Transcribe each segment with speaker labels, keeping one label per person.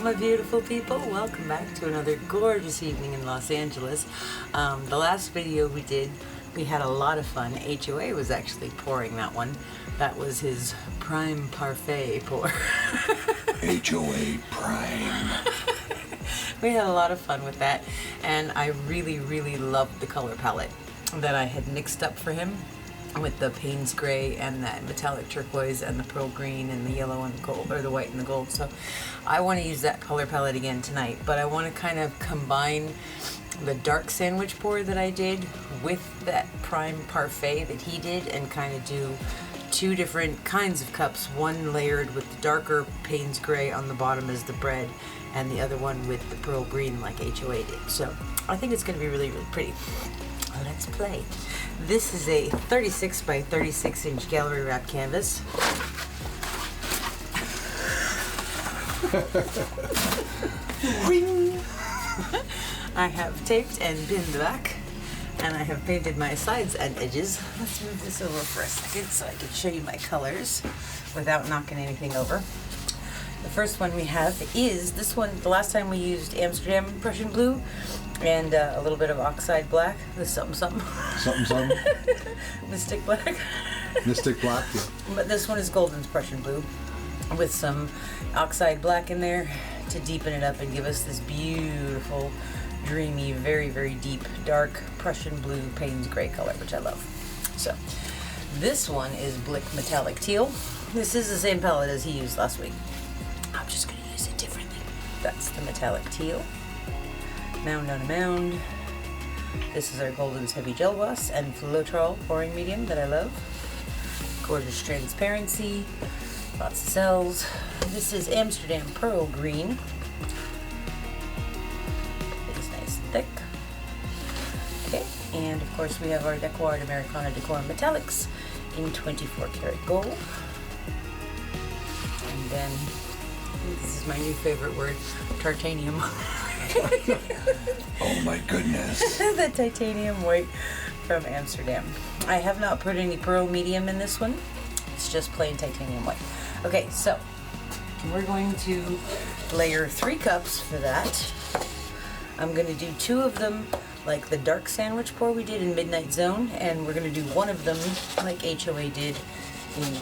Speaker 1: my beautiful people? Welcome back to another gorgeous evening in Los Angeles. The last video we did, we had a lot of fun. HOA was actually pouring that one. That was his prime parfait pour.
Speaker 2: HOA prime.
Speaker 1: We had a lot of fun with that, and I really, really loved the color palette that I had mixed up for him with the Paynes Grey and that metallic turquoise and the pearl green and the yellow and the gold, or the white and the gold. So I want to use that color palette again tonight, but I want to kind of combine the dark sandwich pour that I did with that prime parfait that he did, and kind of do two different kinds of cups, one layered with the darker Paynes Grey on the bottom as the bread, and the other one with the pearl green like HOA did. So I think it's going to be really, really pretty. Let's play. This is a 36 by 36 inch gallery wrap canvas. I have taped and pinned the back, and I have painted my sides and edges. Let's move this over for a second so I can show you my colors without knocking anything over. The first one we have is this one. The last time we used Amsterdam Prussian Blue and a little bit of Oxide Black. This something. Mystic Black.
Speaker 2: Mystic Black, yeah.
Speaker 1: But this one is Golden's Prussian Blue with some Oxide Black in there to deepen it up and give us this beautiful, dreamy, very, very deep, dark Prussian Blue Paynes Grey color, which I love. So this one is Blick Metallic Teal. This is the same palette as he used last week. I'm just going to use it differently. That's the Metallic Teal. Mound on a Mound. This is our Golden's Heavy Gel Gloss and Floetrol pouring medium that I love. Gorgeous transparency. Lots of cells. This is Amsterdam Pearl Green. It's nice and thick. Okay, and of course we have our DecoArt Americana Decor Metallics in 24 karat gold. And then, this is my new favorite word, titanium.
Speaker 2: Oh my goodness.
Speaker 1: The titanium white from Amsterdam. I have not put any pearl medium in this one. It's just plain titanium white. Okay, so we're going to layer 3 cups for that. I'm going to do 2 of them like the dark sandwich pour we did in Midnight Zone, and we're going to do 1 of them like HOA did in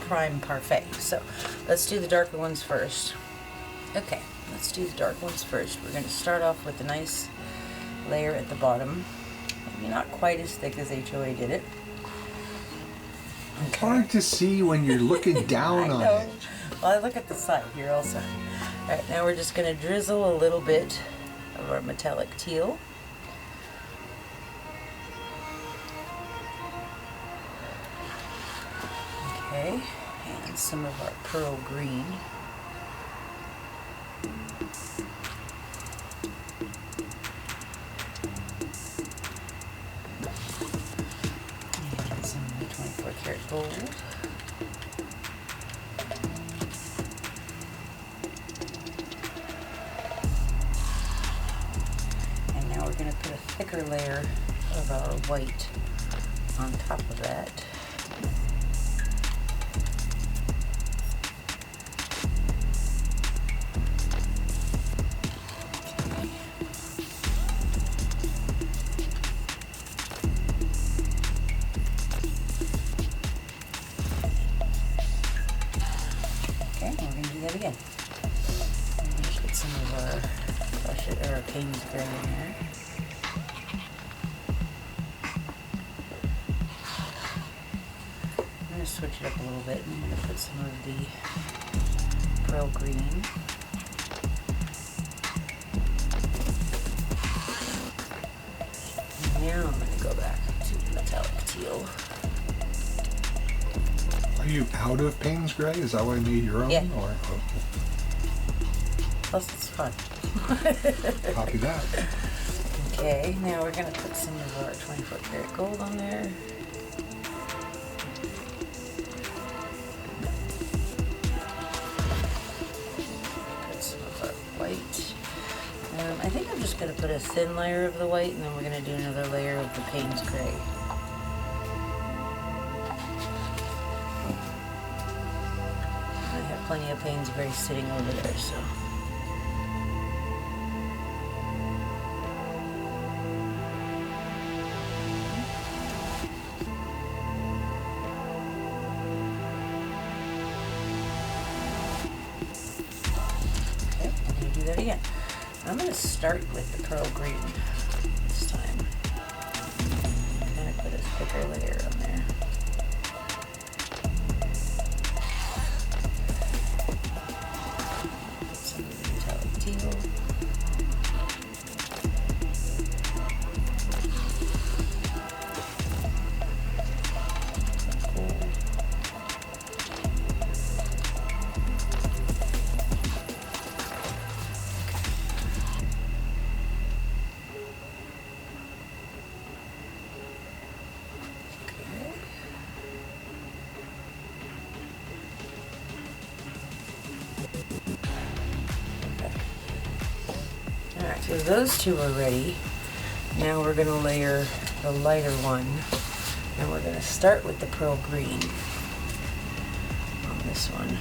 Speaker 1: Prime Parfait. So let's do the darker ones first. Okay, let's do the dark ones first. We're going to start off with a nice layer at the bottom. Maybe not quite as thick as HOA did it.
Speaker 2: It's hard to see when you're looking down on it.
Speaker 1: Well, I look at the side here also. Alright, now we're just going to drizzle a little bit of our metallic teal. Okay, and some of our pearl green. And some of the 24 karat gold. And now we're going to put a thicker layer of our white on top of that. Again. I'm going to put some of our Paynes Grey in there. I'm going to switch it up a little bit, and I'm going to put some of the pearl green. And now I'm going to go back to the metallic teal.
Speaker 2: Are you out of Paynes Grey? Is that why you made your own?
Speaker 1: Yeah.
Speaker 2: Or, oh.
Speaker 1: Plus it's fun.
Speaker 2: Copy that.
Speaker 1: Okay, now we're going to put some of our 24 karat gold on there. Put some of our white. I think I'm just going to put a thin layer of the white, and then we're going to do another layer of the Paynes Grey. Plenty of Paynes Grey sitting over there, so yeah, I'm going to start with the pearl green this time. Kind of put a thicker layer on there. Put some of the metallic teal. So those two are ready. Now we're going to layer the lighter one, and we're going to start with the pearl green on this one.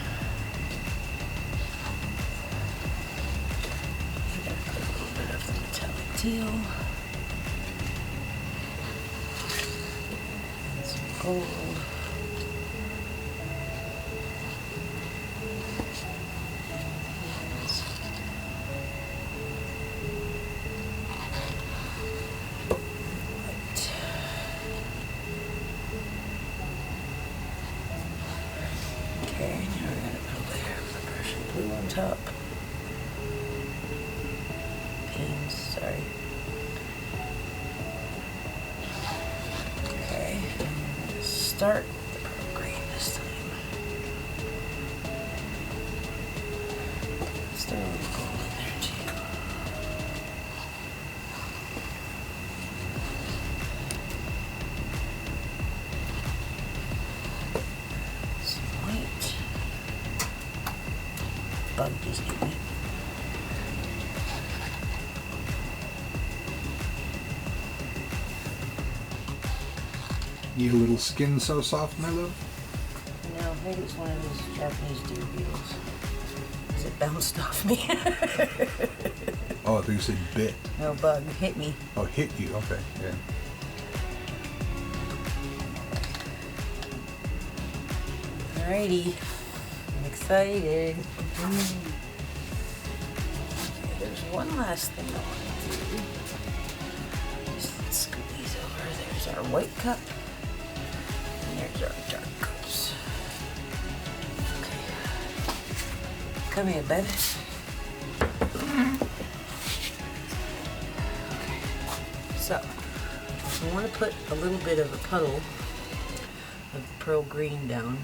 Speaker 1: I'm going to put a little bit of the metallic teal and some gold. Okay, now we're going to put a layer of the Prussian Blue on top. Paynes, sorry. Okay, and we're going to start with the pearl green this time. Let's throw a little gold in there too. Bug just hit me.
Speaker 2: You little skin so soft, my love?
Speaker 1: No, I think it's one of those Japanese deer beetles. Because it bounced off me.
Speaker 2: Oh, I thought you said bit.
Speaker 1: No, bug hit me.
Speaker 2: Oh, hit you. Okay, yeah.
Speaker 1: Alrighty. I'm excited. Okay, there's one last thing I want to do. Just scoot these over. There's our white cup. And there's our dark cups. Okay. Come here, baby. Okay. So, I want to put a little bit of a puddle of the pearl green down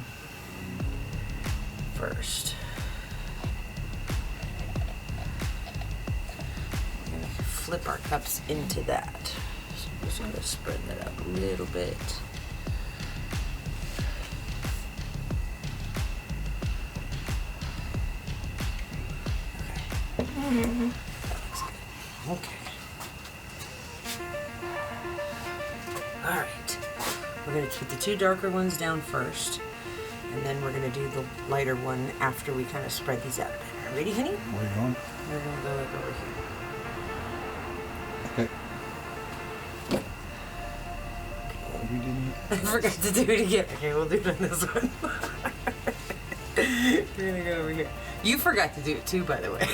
Speaker 1: first. We're going to flip our cups into that. So I'm just going to spread that out a little bit. Okay. That looks good. Okay. Alright. We're going to put the two darker ones down first. And then we're going to do the lighter one after we kind of spread these out a bit. Ready, honey?
Speaker 2: Where are you going?
Speaker 1: We're going to go like over here.
Speaker 2: Okay. You didn't.
Speaker 1: I forgot to do it again. Okay, we'll do it on this one. We're going to go over here. You forgot to do it too, by the way.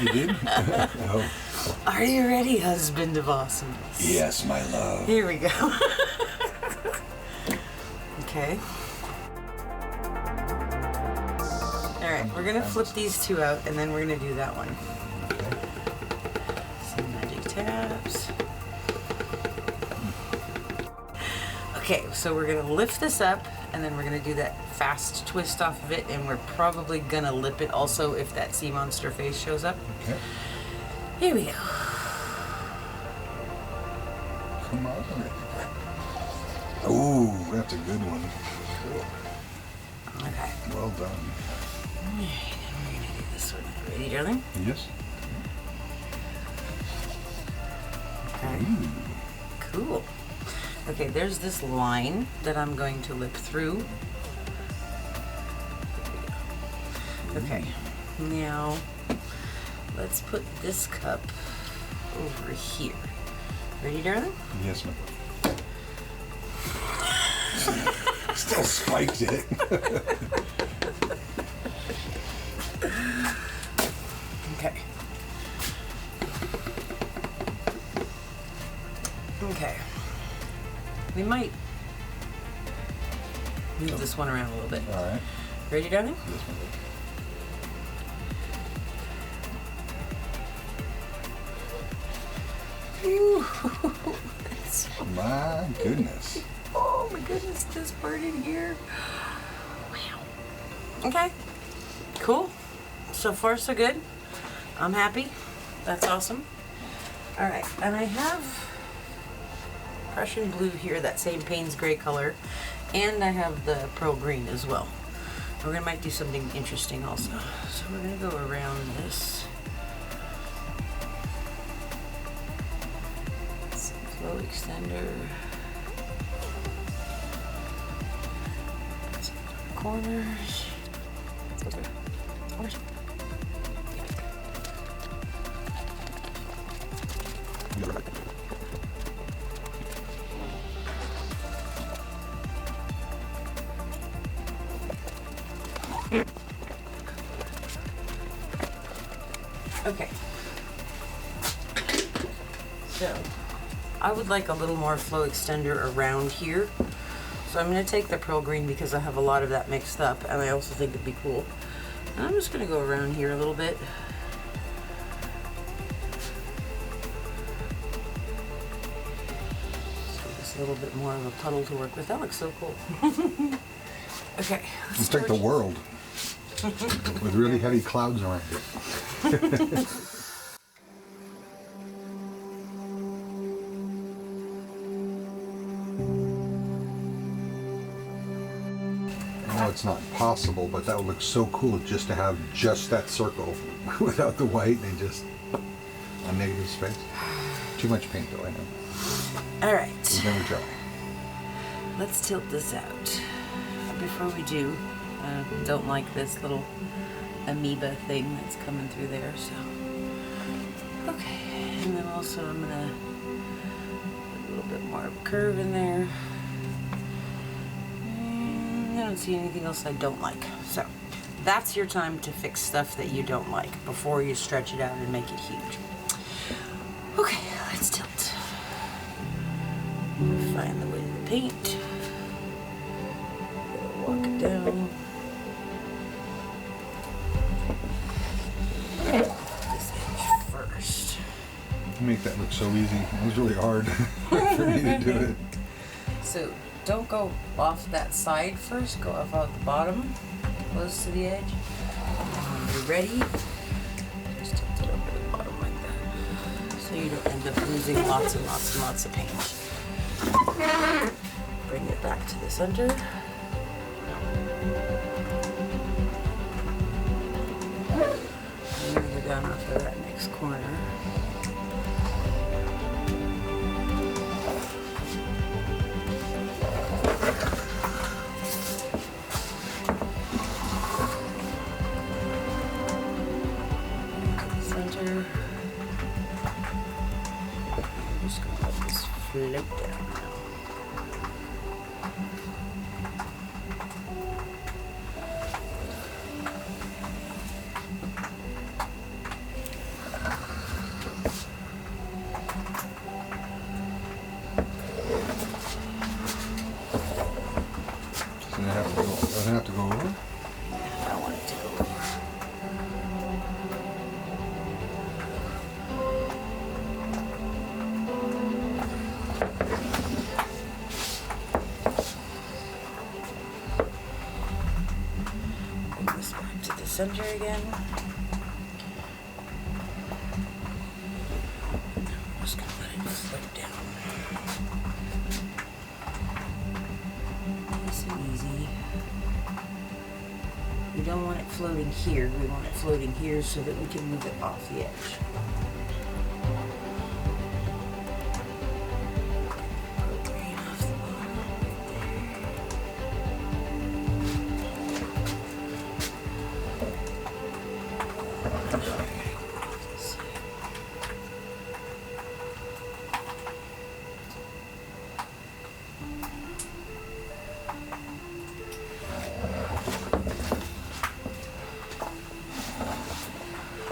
Speaker 2: You did? Oh.
Speaker 1: Are you ready, husband of awesomeness?
Speaker 2: Yes, my love.
Speaker 1: Here we go. Okay. Alright, we're going to flip these two out, and then we're going to do that one. Some magic taps. Okay, so we're going to lift this up, and then we're going to do that fast twist off of it, and we're probably going to lip it also if that sea monster face shows up.
Speaker 2: Okay.
Speaker 1: Here we go.
Speaker 2: Come on. Oh, that's a good one.
Speaker 1: Okay.
Speaker 2: Well done.
Speaker 1: Alright, and we're going to do this one. Ready, darling?
Speaker 2: Yes.
Speaker 1: Okay. Cool. Okay, there's this line that I'm going to lip through. Okay, now let's put this cup over here. Ready, darling?
Speaker 2: Yes, ma'am. Still spiked it.
Speaker 1: Okay. might move this one around a little bit.
Speaker 2: All right.
Speaker 1: Ready, darling?
Speaker 2: My goodness.
Speaker 1: Oh my goodness, this part in here. Wow. Okay, cool. So far so good. I'm happy. That's awesome. All right, and I have Prussian Blue here, that same Paynes Grey color, and I have the Pearl Green as well. We're gonna might do something interesting also. So we're gonna go around this. Some flow extender. Some corners. Corners. Okay, so I would like a little more flow extender around here. So I'm going to take the Pearl Green because I have a lot of that mixed up, and I also think it'd be cool. And I'm just going to go around here a little bit. So just a little bit more of a puddle to work with. That looks so cool. Okay.
Speaker 2: It's like the world with really heavy clouds around it. No, it's not possible, but that would look so cool just to have just that circle without the white and just a negative space. Too much paint though, I know.
Speaker 1: All right.
Speaker 2: Never try.
Speaker 1: Let's tilt this out. Before we do, don't like this little amoeba thing that's coming through there, so. Okay, and then also I'm gonna put a little bit more of a curve in there. And I don't see anything else I don't like. So, that's your time to fix stuff that you don't like before you stretch it out and make it huge. Okay, let's tilt. Find the way to the paint. Walk it down. This edge first.
Speaker 2: You make that look so easy. It was really hard for me to do it.
Speaker 1: So don't go off that side first. Go off out the bottom, close to the edge. When you're ready, just tilt it over the bottom like that, so you don't end up losing lots and lots and lots of paint. Bring it back to the center. And then go down off of that next corner. Center. I'm just gonna let this float down now.
Speaker 2: Doesn't have to go over?
Speaker 1: I don't want it to go over. Bring this back to the center again. I'm just gonna let it float down. Nice and easy. We don't want it floating here. We want it floating here so that we can move it off the edge. Green off the bottom right there.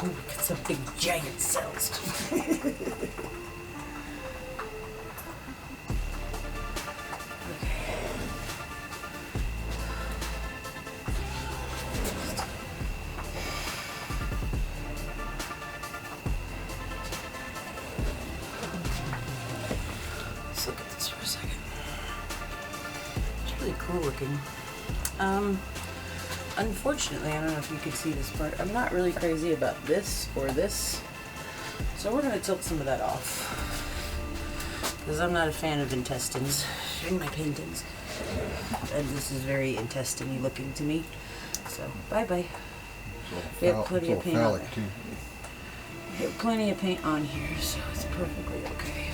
Speaker 1: Ooh, look at some big giant cells. really cool looking. Unfortunately, I don't know if you could see this part. I'm not really crazy about this or this. So we're going to tilt some of that off. Because I'm not a fan of intestines in my paintings. And this is very intestine-y looking to me. So, bye-bye. We have plenty of paint on there. We have plenty of paint on here, so it's perfectly okay.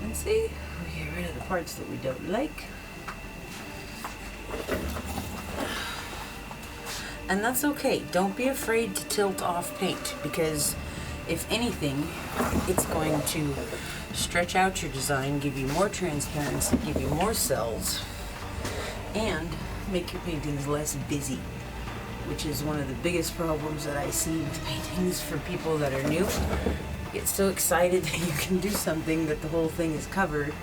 Speaker 1: And see, we get rid of the parts that we don't like. And that's okay. Don't be afraid to tilt off paint, because if anything, it's going to stretch out your design, give you more transparency, give you more cells, and make your paintings less busy, which is one of the biggest problems that I see with paintings for people that are new. You get so excited that you can do something that the whole thing is covered,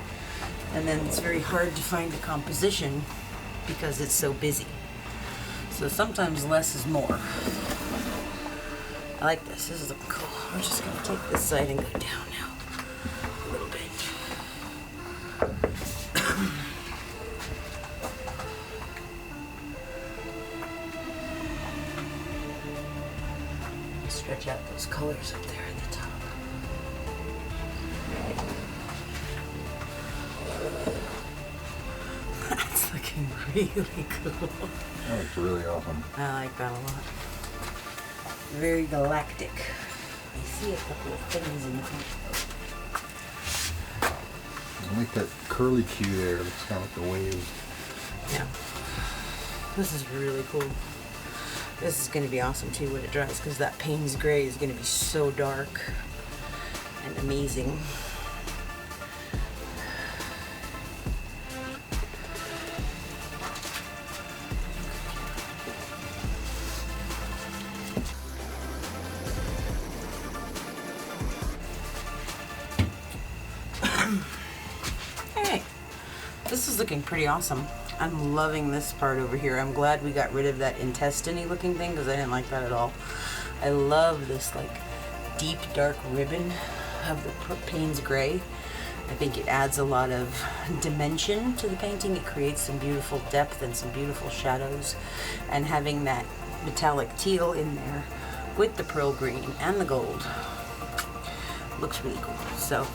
Speaker 1: and then it's very hard to find a composition because it's so busy. So sometimes less is more. I like this. This is looking cool. We're just going to take this side and go down now a little bit. Stretch out those colors up there at the top. That's looking really cool.
Speaker 2: That looks really awesome.
Speaker 1: I like that a lot. Very galactic. I see a couple of things in front.
Speaker 2: I like that curly Q there. It looks kind of like the wave.
Speaker 1: Yeah. This is really cool. This is going to be awesome too when it dries, because that Paynes Grey is going to be so dark and amazing. Hey, this is looking pretty awesome. I'm loving this part over here. I'm glad we got rid of that intestine-y looking thing, because I didn't like that at all. I love this like deep dark ribbon of the Paynes Grey. I think it adds a lot of dimension to the painting. It creates some beautiful depth and some beautiful shadows. And having that metallic teal in there with the pearl green and the gold looks really cool. So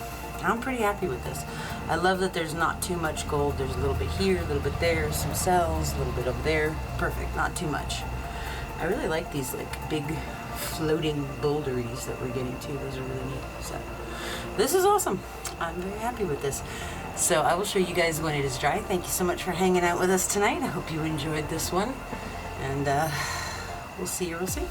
Speaker 1: I'm pretty happy with this. I love that there's not too much gold. There's a little bit here, a little bit there, some cells, a little bit over there. Perfect, not too much. I really like these like big floating boulderies that we're getting to. Those are really neat. So this is awesome. I'm very happy with this. So I will show you guys when it is dry. Thank you so much for hanging out with us tonight. I hope you enjoyed this one. And we'll see you real soon.